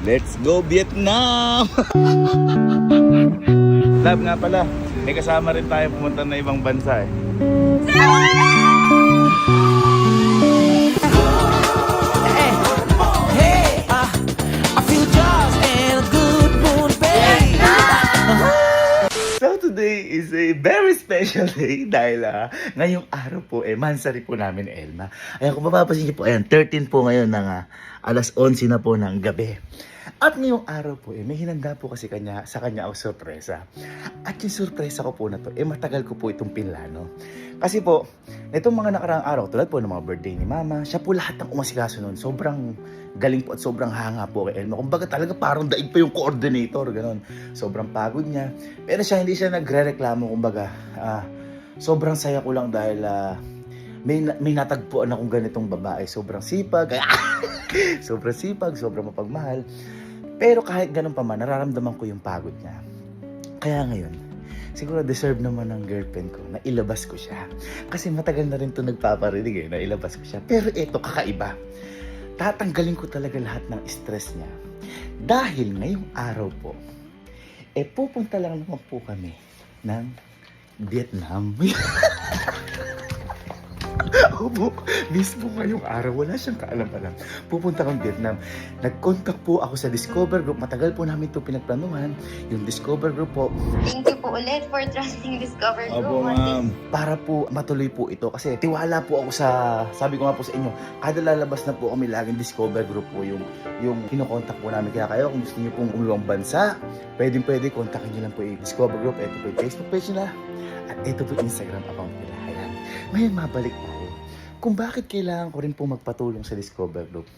Let's go Vietnam! Love nga pala, may kasama rin tayo pumunta na ibang bansa eh. So today is a very special day dahil ngayong araw po mansari po namin Elma. Ayan, kung mapapansin niyo po, ayan, 13 po ngayon ng alas 11 na po ng gabi. At ngayong araw po may hinanda po kasi sa kanya ang sorpresa. At yung sorpresa ko po na to, matagal ko po itong pinlano. Kasi po, itong mga nakaraang araw, tulad po ng mga birthday ni Mama, siya po lahat ng umasikaso nun. Sobrang galing po at sobrang hanga po kay Elma. Kumbaga talaga parang daig pa yung coordinator, gano'n. Sobrang pagod niya. Pero hindi siya nagre-reklamo, kumbaga. Sobrang saya ko lang dahil may natagpuan akong ganitong babae. Sobrang sipag, sobrang mapagmahal. Pero kahit ganun pa man, nararamdaman ko yung pagod niya. Kaya ngayon, siguro deserve naman ng girlfriend ko na ilabas ko siya. Kasi matagal na rin ito nagpaparinig na ilabas ko siya. Pero ito, kakaiba. Tatanggalin ko talaga lahat ng stress niya. Dahil ngayong araw po, pupunta lang naman po kami ng Vietnam. Opo, mismo ngayong araw, wala siyang kaalam-alam. Pupunta kang Vietnam. Nag-contact po ako sa Discover Group. Matagal po namin ito pinagplanuhan. Yung Discover Group po. Thank you po ulit for trusting Discover Group. Opo, ma'am. Para po matuloy po ito. Kasi tiwala po ako sabi ko nga po sa inyo, kada lalabas na po kami laging Discover Group po yung kinokontak po namin. Kaya kayo, kung gusto niyo pong umulang bansa, pwede, kontakin niyo lang po yung Discover Group. Ito po yung Facebook page nila. At ito po yung Instagram account nila. Ayan. Ngayon, mabalik tayo kung bakit kailangan ko rin po magpatulong sa Discover Group.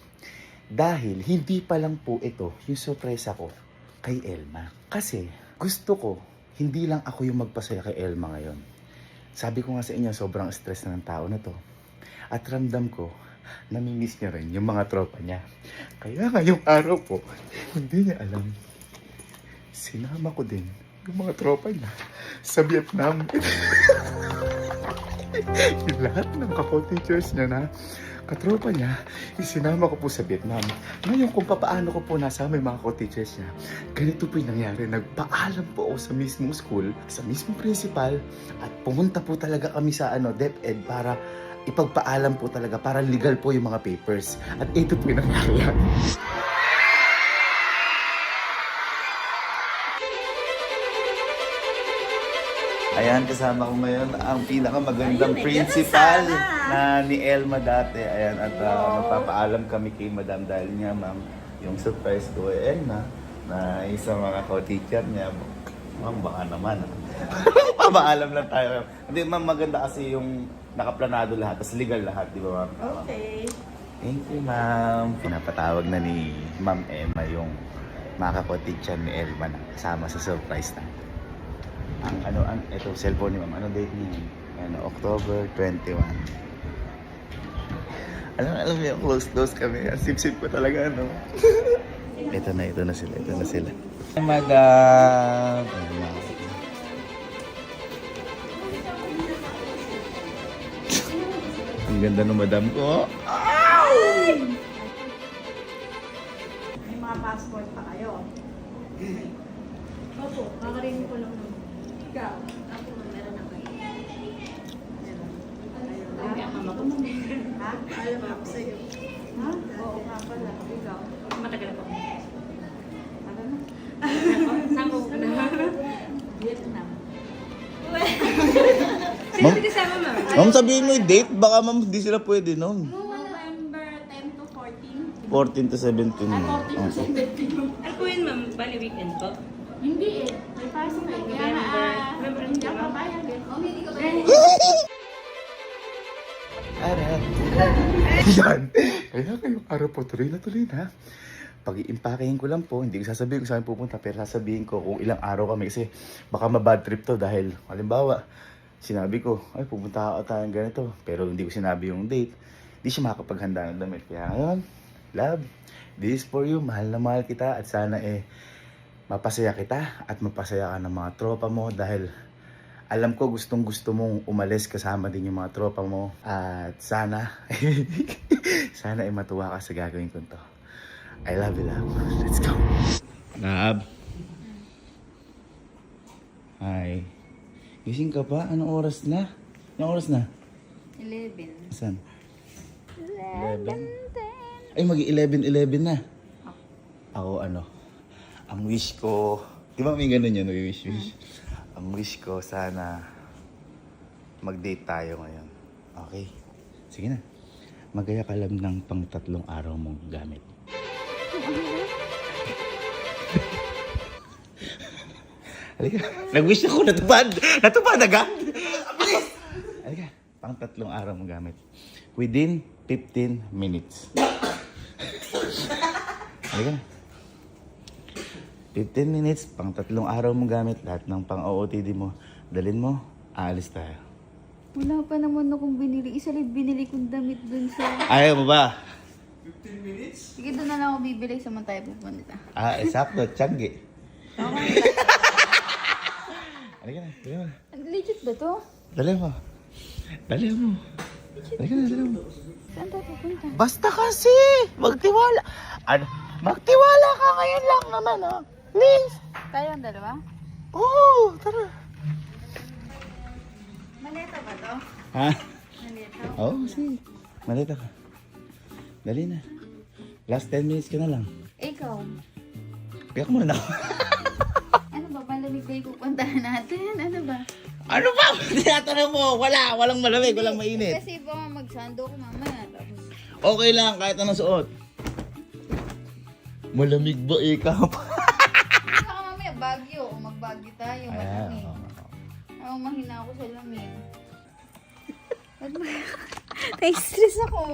Dahil hindi pa lang po ito yung sorpresa ko kay Elma. Kasi gusto ko, hindi lang ako yung magpasaya kay Elma ngayon. Sabi ko nga sa inyo, sobrang stress na ng tao na to. At ramdam ko, namimiss niya rin yung mga tropa niya. Kaya ngayong araw po, hindi niya alam. Sinama ko din yung mga tropa niya sa Vietnam. Yung lahat ng kako-teachers niya na katropa niya, isinama ko po sa Vietnam. Ngayon kung paano ko po nasama yung mga kako-teachers niya, ganito po yung nangyari. Nagpaalam po ako sa mismong school, sa mismong principal, at pumunta po talaga kami sa DepEd para ipagpaalam po talaga, para legal po yung mga papers. At ito po yung nangyari. Ayan, kasama ko ngayon ang pinakamagandang principal na ni Elma dati. Ayan, at magpapaalam kami kay Madam dahil nga, ma'am, yung surprise ko kay Elma na isa mga co-teacher niya. Ma'am, baka naman. Papaalam lang tayo. Hindi, ma'am, maganda kasi yung nakaplanado lahat, tas legal lahat, di ba, ma'am? Okay. Thank you, ma'am. Pinapatawag na ni Ma'am Emma yung mga co-teacher ni Elma na kasama sa surprise na. Ito cellphone ni Ma'am. Ano date niya? October 21. Alam mo yung close kami. Sip-sip ko talaga, ano? ito na sila. Madam! Ang ganda ng madam ko. May mga passport pa kayo. Opo, kakarinig ko lang naman. Ikaw? Ako, meron na kayo. Ha? Alam ako sa'yo. Ha? Oo nga pala. Ikaw? Matagal po. Ano na? Saan po na? Vietnam. Ma'am, Sige, kasama, ma'am. ma'am, sabihin mo yung date. Baka ma'am, hindi sila pwede noon. November 10 to 14. 14 to 17. 14 to 17. Ano po yun, ma'am? Bali weekend po? Hindi eh. May pasok eh. Kaya November. hindi ako papayag eh. Yan. Kaya kayong araw po, tuloy na. Pag-iimpakehin ko lang po, hindi ko sasabihin kung saan pupunta, pero sasabihin ko kung ilang araw kami kasi baka mabad trip to dahil, halimbawa, sinabi ko, ay pupunta ako tayong ganito, pero hindi ko sinabi yung date, hindi siya makapaghanda ng damit. Kaya ngayon, love, this is for you, mahal na mahal kita at sana mapasaya kita at mapasaya ka ng mga tropa mo dahil alam ko gustong gusto mong umalis kasama din yung mga tropa mo at sana sana matuwa ka sa gagawin ko to. I love you, love. Let's go. Lab. Hi. Gising ka pa? Anong oras na? Anong oras na? 11. Saan? 11? Ay, mag-11 na. Ako ano, ang wish ko, di ba may ganun yun, wish. Ang wish ko, sana mag-date tayo ngayon. Okay? Sige na. Magaya ka lang ng pang 3 araw mong gamit. Halika. Nag-wish ako, natupad! Natupad agad! Bilis! Halika. Pang 3 araw mong gamit. Within 15 minutes. Halika na. 15 minutes, pang 3 araw mong gamit. Lahat ng pang OOTD mo, dalhin mo, aalis tayo. Wala pa naman akong binili. Isa lang binili kong damit dun sa... Ayaw mo ba? Sige, doon na lang ako bibili sa tayo pupunta. Eksakto, tiyanggi. Halika na, dali mo. Legit ba to? Dali mo. Halika na, dali mo. Saan tayo pupunta? Basta kasi! Magtiwala! Ano? Magtiwala ka ngayon lang naman, ha? Please! Tayo ang dalawa? Oo, tara. Maleta ba to? Ha? Maleta? Oo, sige. Malita ka. Dali na. Last 10 minutes ka na lang. Ikaw? Piyak mo na ako. Ano ba? Malamig ba yung pupuntahan natin? Ano ba? Ano ba? Tinatanong mo. Walang malamig, walang mainit. Kasi baka magsando ko mamaya. Tapos... Okay lang, kahit anong suot. Malamig ba ikaw? Baka mamaya bagyo. O magbagyo tayo. Malamig. Ako mahina ako sa lamig. Ba't ba? Na-stress ako.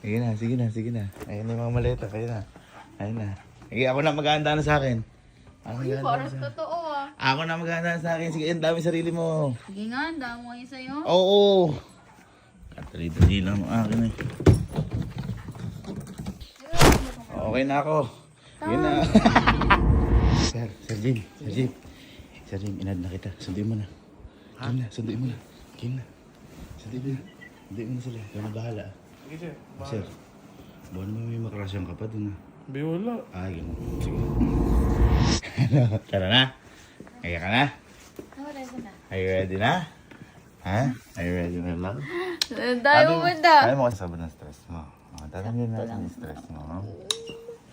Ayaw ko na ito. Sige na. Ayun na yung mga maleta, kayo na. Ayun na. Sige, ako na maghahanda na sa akin. Uy, parang totoo ah. Ako na maghahanda na sa akin. Sige, ang dami sarili mo. Sige nga, ang dami mo yun sa'yo. Oo. Katali-tali lang ang akin eh. Okay na ako. Sige na. Sir Jim, inad na kita. Sunduin mo na. Sunduin mo na. Sunduin mo na sila. Kaya bahala. Sige, Sir, buwan naman may makrasyan ka pa dun ah. wala. Ay, ganun. Sige. Tara na. Kaya ka na? Wala ko na. Are you ready na? Ha? Are you ready na lang? Tayo pupunta. Ayaw mo kasi sabon ng stress mo. Tatanggalin natin yung stress mo.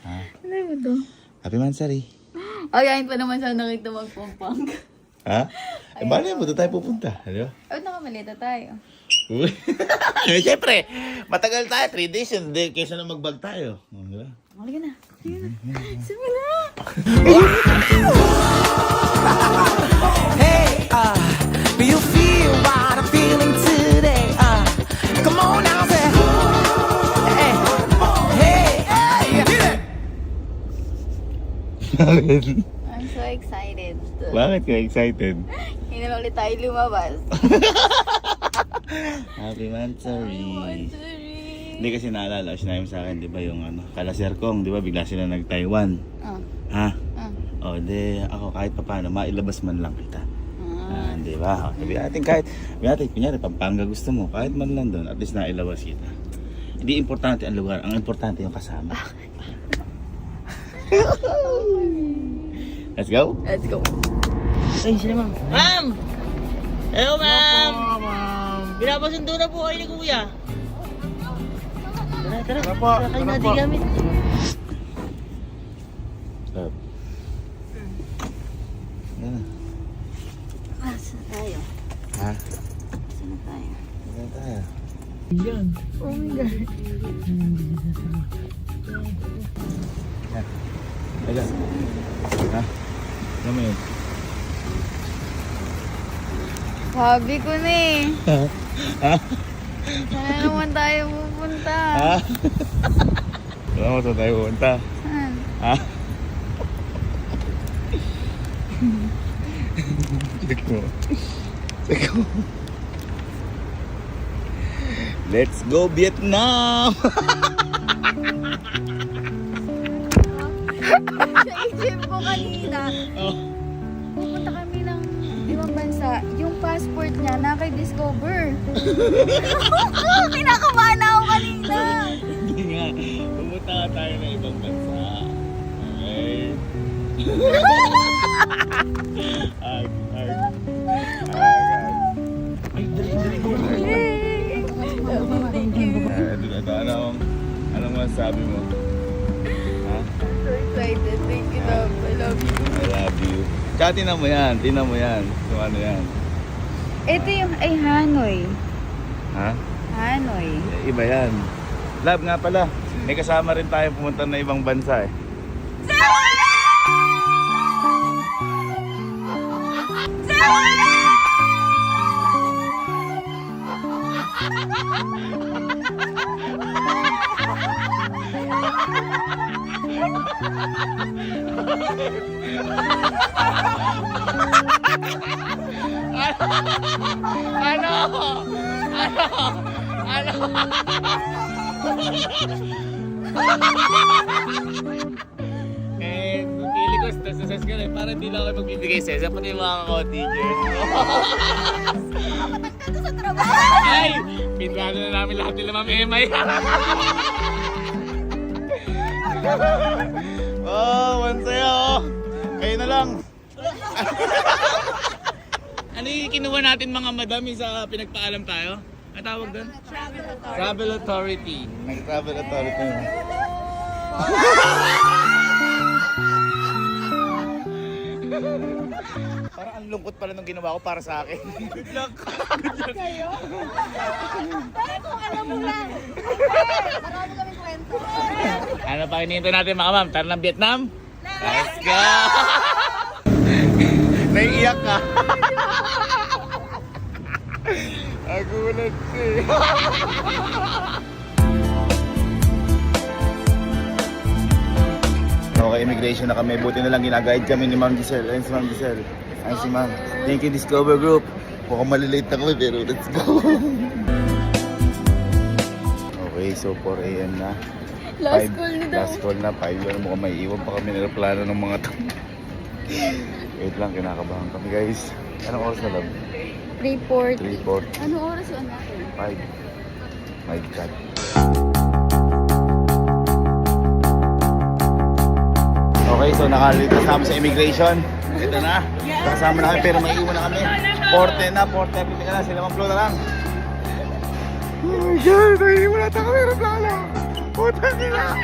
Ha? Ano mo to? Happy Mansari. Ayayin pa naman sana kita magpumpang. Ha? Eh, bali mo, doon tayo pupunta. Di ba? Ay, nakamalita tayo. Uy. Siyempre, matagal tayo. 3 days yun. Hindi, kaysa na mag-bag tayo. Di ba? Halika na. Sige na. Hey, do you feel what I'm feeling today? Come on now, say, hey, get it. I'm so excited. Bakit ka excited? Hindi na ulit tayo lumabas. Happy Mansari. Sorry. Hindi kasi naalala, sinabi sa akin, di ba, yung ano, kalaser kong, di ba, bigla sila nag-Taiwan. Ha? O, di, ako kahit paano, mailabas man lang kita. Di ba? Sabi natin kahit, kunyari, Pampanga gusto mo, kahit man lang doon, at least nailabas kita. Hindi importante ang lugar, ang importante yung kasama. Let's go? Let's go. Ay, sila ma'am. Ma'am! Hello, ma'am! Pinapasundo na po kayo ni kuya. Tara. Tara kayo natin gamit. Stop. Yan na. Saan tayo? Ha? Saan tayo? Yan tayo. Yan. Oh my God. Yan. Hala. Ha? Ano mo yun? Sabi ko na eh. Ha? Saan naman tayo pupunta? Ha? Alam mo saan tayo pupunta? Saan? Ha? Check mo. Let's go Vietnam! Sa isip ko kanina, pupunta kami ng ibang bansa. Yung passport niya, naka-discover. Kinakabahan ako kanina. Hindi nga. masasabi mo? Ha? So excited. Thank you, love. I love you. I love you. Tsaka tinan mo yan. Kung ano yan. Ito yung, ay, Hanoi. Ha? Hanoi. Iba yan. Love nga pala. May kasama rin tayo pumunta na ibang bansa eh. Eh, pili ko success ka rin. Para hindi lang ako magbibigay sesa. Pati yung mga co-teachers. Ay! Pinlano na namin lahat nila Ma'am Emay. Oh, mansaya oh. Kayo na lang. Ano yung kinuha natin mga madami sa pinagpaalam tayo? Ang tawag doon? Travel Authority. Nag-travel authority na. Parang ang lungkot pala nung ginawa ko para sa akin. Good luck. Marami kaming kwento. Ano pa hinihintay natin mga ma'am? Tara ng Vietnam? Let's go! Naiiyak ka. Nagulat siya eh. Okay, immigration na kami. Buti na lang ginaguide kami ni Ma'am Giselle. Ayun si Ma'am Giselle. Ayun si Ma'am. Thank you Discover Group. Mukhang malilate na kami pero let's go. Okay, so 4 AM na. Last call ni daw. Last call na. 5 yan. Mukhang may iwan pa kami nila ng mga to. Wait lang, kinakabahan kami guys. Anong oras na lang? 3-4. 3-4. Ano oras yun natin? 5. My God. Okay, so nakasama sa immigration. Ito na. Kasama na kami pero may iwan na kami. 4:10 na, 4:30 ka na. Sila mag-flow na lang. Oh my God, naiiwan na kami. Replala. Puta nila.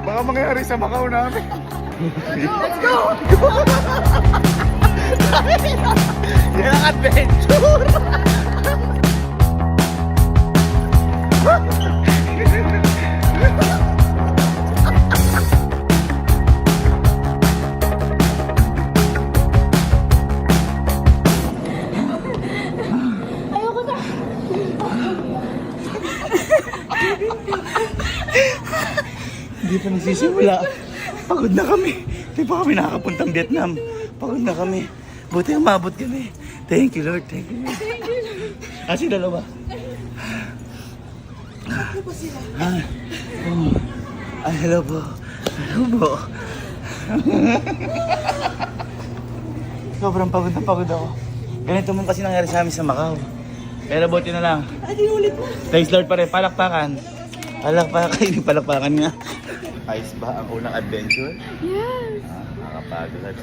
Baka mangyari sa Macau namin. Let's go! Yan ang adventure! Hindi pa nagsisimula. Pagod na kami. Hindi pa kami nakakapuntang Vietnam. Pagod na kami. Buti umabot kami. Thank you Lord. Thank you Lord. Kasi dalawa. Ano ba sila? Ay, hello po. Hello po. Sobrang pagod na pagod ako. Ganito man kasi nangyari sa amin sa Macau. Pero buti na lang. Thanks Lord pa rin. Palakpakan. Palakpakan nga. Ayos ba ang unang adventure? Yes. Nakakapagod.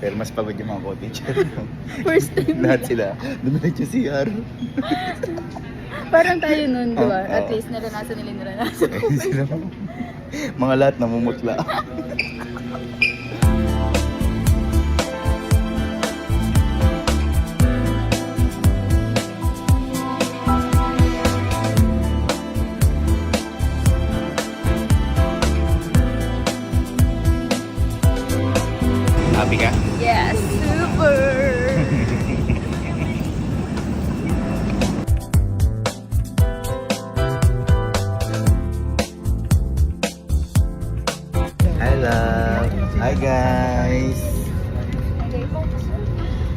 Pero mas pagod yung mga co-teacher. First time Lahat sila. Dumilit yung CR. Parang tayo nun, di ba? Oo. At least naranasan nila yung naranasan. Ayun sila. Mga lahat namumutla. Happy ka? Yes, super! Hi love! Hi guys!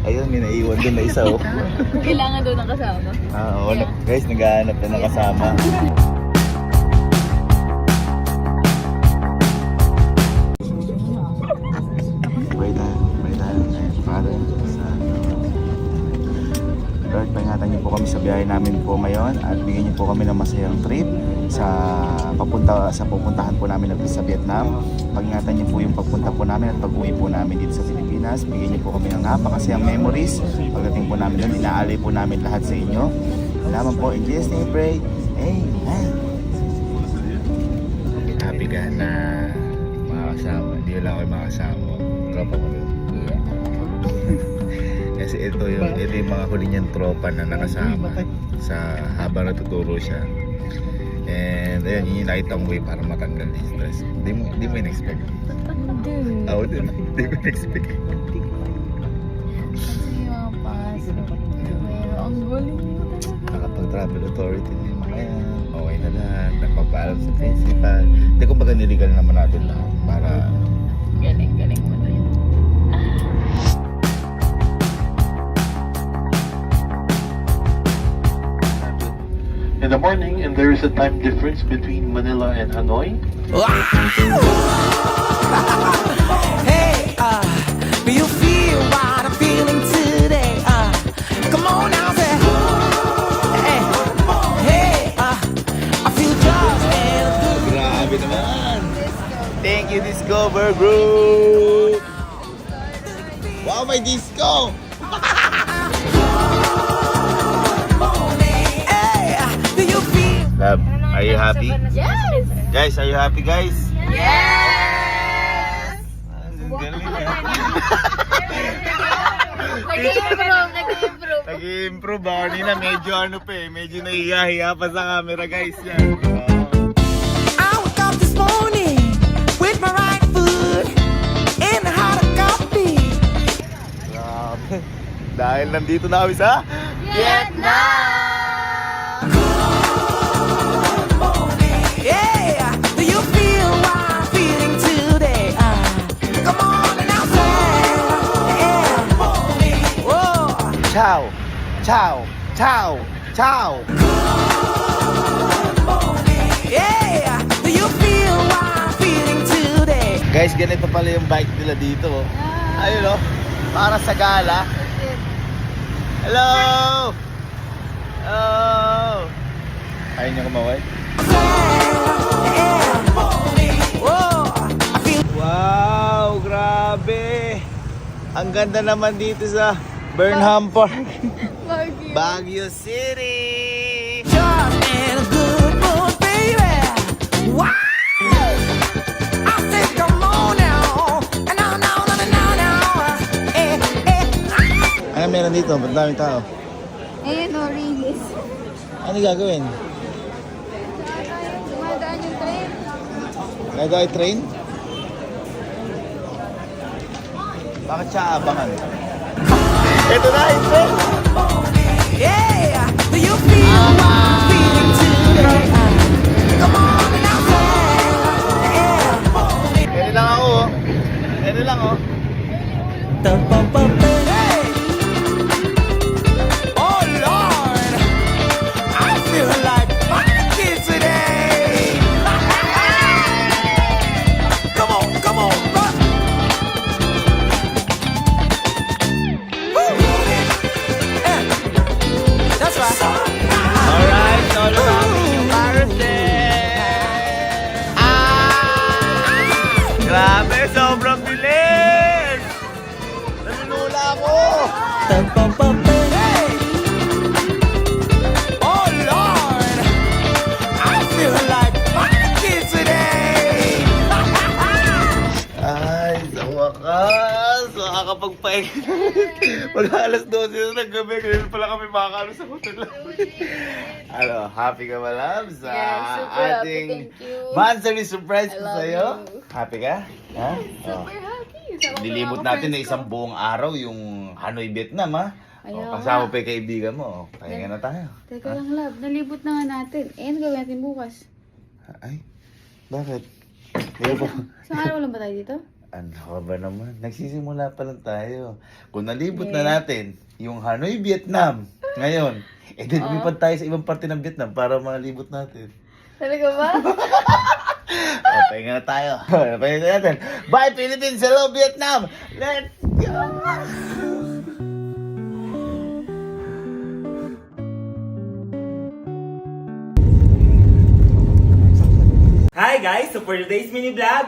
Ayun, may naiwan din na isa oh. Kailangan doon ng kasama. Oo, guys, naghahanap na ng kasama. Father, Lord, pangingatan niyo po kami sa biyahe namin po ngayon at bigyan niyo po kami ng masayang trip sa pupuntahan po namin sa Vietnam. Pangingatan niyo po yung pagpunta po namin at pag-uwi po namin dito sa Pilipinas. Bigyan niyo po kami ng napakasayang memories. Pagdating po namin doon, inaalay po namin lahat sa inyo. Salamat po. In Jesus' name we pray. Amen. na makakasama. Hindi lang ako makakasama. Tropa ko yun. Kasi ito yung mga huli niyang tropa na nakasama sa habang natuturo siya. And ayun, yun yung nakita mo way para matanggal yung stress. Hindi mo in-expect. Oo, di mo in-expect. Kasi yung pasok. Pero ang galing mo talaga. Nakapag-travel authority na yung mga yan. Okay na lahat. Nagpapaalam sa principal. Hindi, kumbaga niligal naman natin lahat para Galing mo na yun. in the morning, and there is a time difference between Manila and Hanoi. Hey, do you feel what I'm feeling today? Come on now, say, hey, hey, I feel just as good. grabe naman. Thank you, Discover Group. Wow, may disco. Hey, do you feel? Love, are you happy? Yes! Guys, are you happy, guys? Yes! Ang galing Nag-improve. Nag-improve ako nila. Medyo ano pa eh. Medyo nahihiya pa sa camera, guys. Yan. I woke up this morning with my right foot in the hot coffee. Grabe. Dahil nandito na kami sa Yeah, do you feel what I'm feeling today? Come on and now say, yeah. Whoa. Ciao! Ciao! Ciao! Ciao! Yeah, do you feel what I'm feeling today? Guys, ganito pala yung bike nila dito. Oh. Ayun oh. Para sa gala. Hello! Hello! Ayaw niyo kumaway? Whoa, I feel Wow! Grabe! Ang ganda naman dito sa Burnham Park. Baguio City! just in a good mood, baby. Wow! I said, come on now. No, no, no, no, no, no. Eh, eh. Ano meron dito? Ba't daming tao? Ayun o, Regis. Ano gagawin? Dumadaan yung train. Nagay train? Bakit siya abangan? Ito na, yung train! Yeah, do you feel what I'm feeling today? Come on now, say, yeah. Ere lang ako oh. Ere lang oh. Hey. Oh Lord, I feel like fighting today. Come on, run. Woo. Yeah. That's right. Alright, all about yung carousel! Grabe, sobrang bilis! Nalulula ako! Hey. Oh Lord, I feel like fighting today. Ay, sa wakas! Makakapagpahinga Pag alas 12 na ng gabi, ganun pala kami makakalo sa hotel namin. Ano, happy ka ba, love? Sa Yes, super happy, ating thank you. monthly surprise I ko love sa'yo. you. Happy ka? Ha? Oh. Super happy. Sama ko Nilibot mga natin na friends isang ko. buong araw yung Hanoi, Vietnam, ha? Ayaw Kasama nga. pa yung kaibigan mo. Pahinga na tayo. Teka lang, love. Nalibot na nga natin. Eh, ano gawin natin bukas? Ay, bakit? Hindi pa. Isang araw lang ba tayo dito? Ano ka ba naman? Nagsisimula pa lang tayo. Kung nalibot na natin yung Hanoi, Vietnam, ngayon, eh di lumipad tayo sa ibang parte ng Vietnam para malibot natin. Talaga ba? O, pahinga na tayo. Pahinga na natin. Bye, Philippines! Hello, Vietnam! Let's go! Hi guys! So for today's mini vlog,